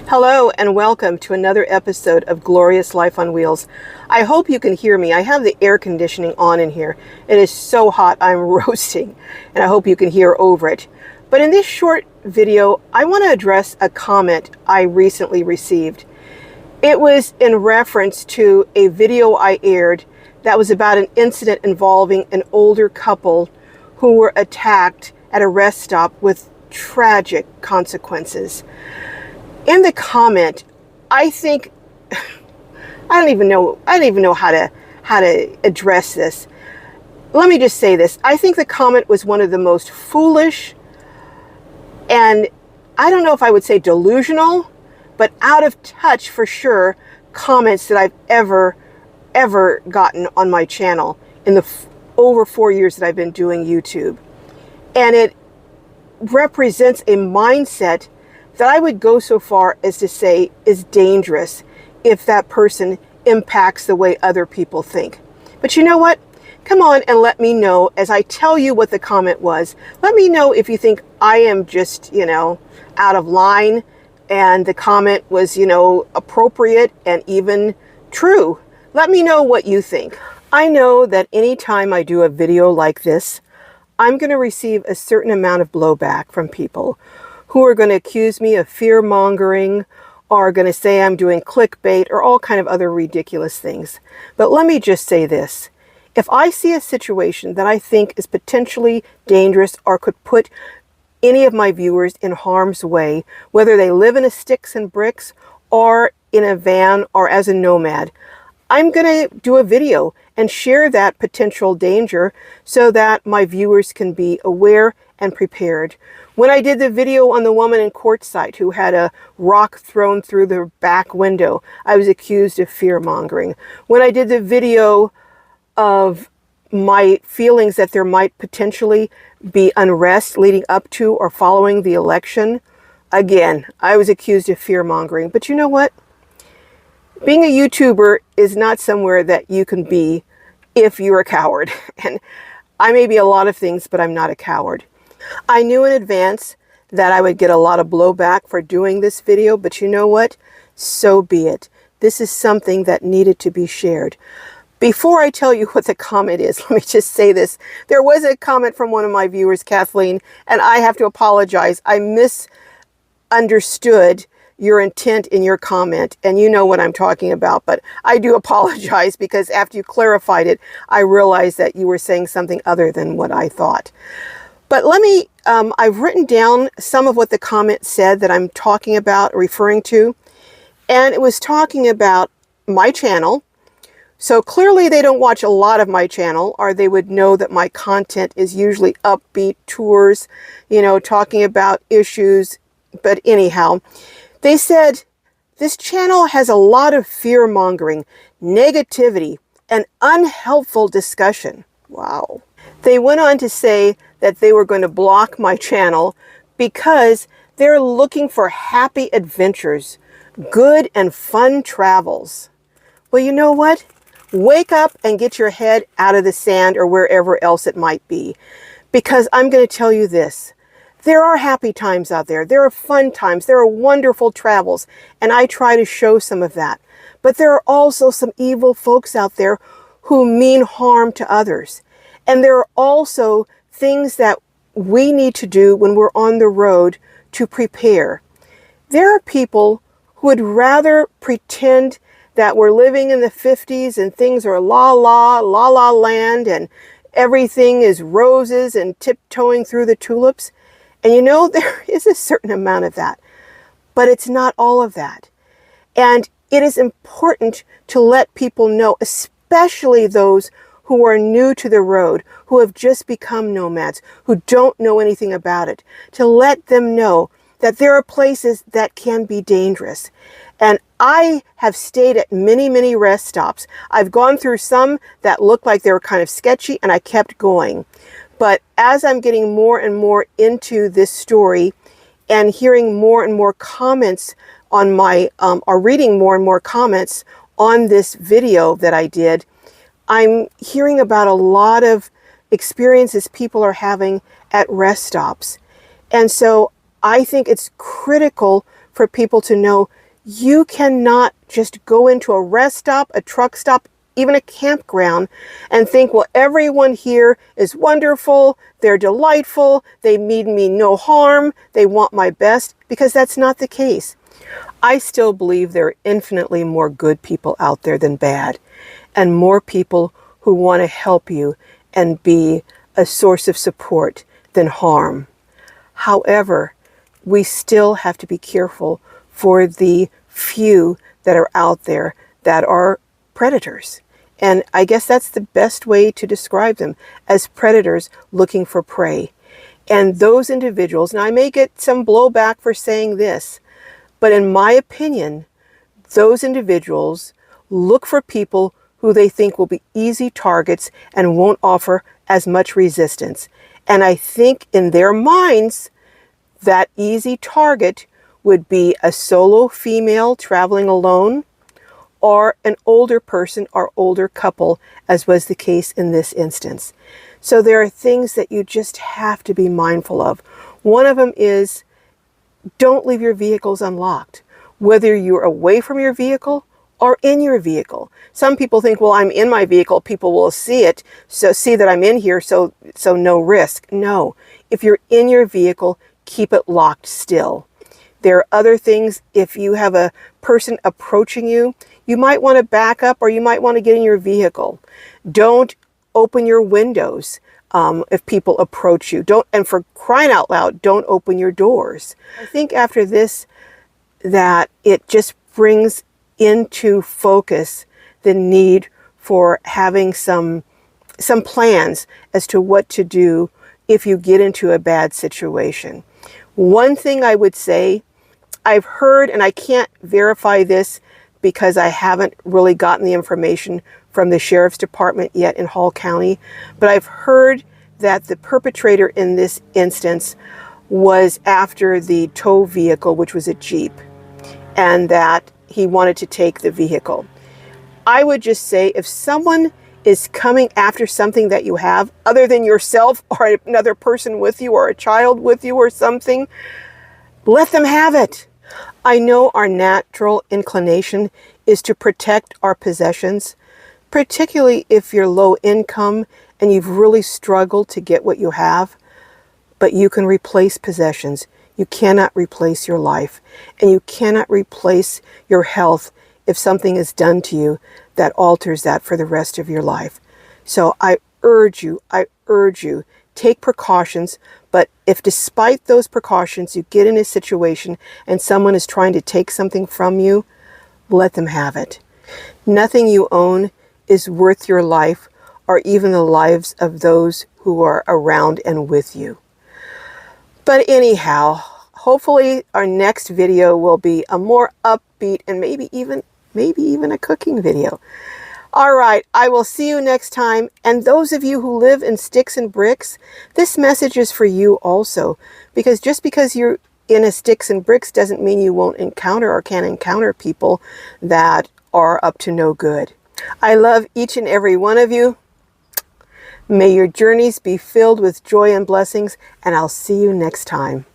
Hello and welcome to another episode of Glorious Life on Wheels. I hope you can hear me. I have the air conditioning on in here. It is so hot I'm roasting, and I hope you can hear over it. But in this short video, I want to address a comment I recently received. It was in reference to a video I aired that was about an incident involving an older couple who were attacked at a rest stop with tragic consequences. In the comment, I think I don't even know how to address this. Let me just say this. I think the comment was one of the most foolish, and I don't know if I would say delusional, but out of touch for sure comments that I've ever gotten on my channel in the over 4 years that I've been doing YouTube. And it represents a mindset that I would go so far as to say is dangerous if that person impacts the way other people think. But you know what? Come on and let me know as I tell you what the comment was. Let me know if you think I am just, out of line and the comment was, appropriate and even true. Let me know what you think. I know that anytime I do a video like this, I'm going to receive a certain amount of blowback from people who are going to accuse me of fear-mongering, or are going to say I'm doing clickbait, or all kind of other ridiculous things. But let me just say this. If I see a situation that I think is potentially dangerous or could put any of my viewers in harm's way, whether they live in a sticks and bricks or in a van or as a nomad, I'm going to do a video and share that potential danger so that my viewers can be aware and prepared. When I did the video on the woman in Quartzsite who had a rock thrown through the back window, I was accused of fear-mongering. When I did the video of my feelings that there might potentially be unrest leading up to or following the election, again, I was accused of fear-mongering. But you know what? Being a YouTuber is not somewhere that you can be if you're a coward. And I may be a lot of things, but I'm not a coward. I knew in advance that I would get a lot of blowback for doing this video, but you know what? So be it. This is something that needed to be shared. Before I tell you what the comment is, let me just say this. There was a comment from one of my viewers, Kathleen, and I have to apologize. I misunderstood your intent in your comment, and you know what I'm talking about, but I do apologize because after you clarified it, I realized that you were saying something other than what I thought. But let me, I've written down some of what the comment said that I'm talking about, referring to, and it was talking about my channel. So clearly they don't watch a lot of my channel, or they would know that my content is usually upbeat tours, talking about issues. But anyhow, they said, this channel has a lot of fear-mongering, negativity, and unhelpful discussion. Wow. They went on to say that they were going to block my channel because they're looking for happy adventures, good and fun travels. Well, you know what? Wake up and get your head out of the sand or wherever else it might be. Because I'm going to tell you this. There are happy times out there. There are fun times. There are wonderful travels. And I try to show some of that. But there are also some evil folks out there who mean harm to others. And there are also things that we need to do when we're on the road to prepare. There are people who would rather pretend that we're living in the 50s and things are la la land and everything is roses and tiptoeing through the tulips. And there is a certain amount of that, but it's not all of that. And it is important to let people know, especially those who are new to the road, who have just become nomads, who don't know anything about it, to let them know that there are places that can be dangerous. And I have stayed at many, many rest stops. I've gone through some that looked like they were kind of sketchy, and I kept going. But as I'm getting more and more into this story and hearing more and more comments on my, or reading more and more comments on this video that I did, I'm hearing about a lot of experiences people are having at rest stops. And so I think it's critical for people to know you cannot just go into a rest stop, a truck stop, even a campground and think, well, everyone here is wonderful, they're delightful, they mean me no harm, they want my best, because that's not the case. I still believe there are infinitely more good people out there than bad, and more people who want to help you and be a source of support than harm. However, we still have to be careful for the few that are out there that are predators. And I guess that's the best way to describe them, as predators looking for prey. And those individuals, and I may get some blowback for saying this, but in my opinion, those individuals look for people who they think will be easy targets and won't offer as much resistance. And I think in their minds, that easy target would be a solo female traveling alone, or an older person or older couple, as was the case in this instance. So there are things that you just have to be mindful of. One of them is, don't leave your vehicles unlocked, whether you're away from your vehicle or in your vehicle. Some people think, well, I'm in my vehicle, people will see it, so see that I'm in here, so no risk. No, if you're in your vehicle, keep it locked still. There are other things. If you have a person approaching you, you might want to back up, or you might want to get in your vehicle. Don't open your windows if people approach you. And for crying out loud, don't open your doors. I think after this, that it just brings into focus the need for having some plans as to what to do if you get into a bad situation. One thing I would say, I've heard, and I can't verify this because I haven't really gotten the information from the sheriff's department yet in Hall County, but I've heard that the perpetrator in this instance was after the tow vehicle, which was a Jeep, and that he wanted to take the vehicle. I would just say, if someone is coming after something that you have, other than yourself or another person with you or a child with you or something, let them have it. I know our natural inclination is to protect our possessions, particularly if you're low income and you've really struggled to get what you have. But you can replace possessions. You cannot replace your life, and you cannot replace your health if something is done to you that alters that for the rest of your life. So I urge you, take precautions. But if despite those precautions you get in a situation and someone is trying to take something from you, let them have it. Nothing you own is worth your life or even the lives of those who are around and with you. But anyhow, hopefully our next video will be a more upbeat and maybe even a cooking video. All right, I will see you next time. And those of you who live in sticks and bricks, this message is for you also. Because just because you're in a sticks and bricks doesn't mean you won't encounter or can't encounter people that are up to no good. I love each and every one of you. May your journeys be filled with joy and blessings, and I'll see you next time.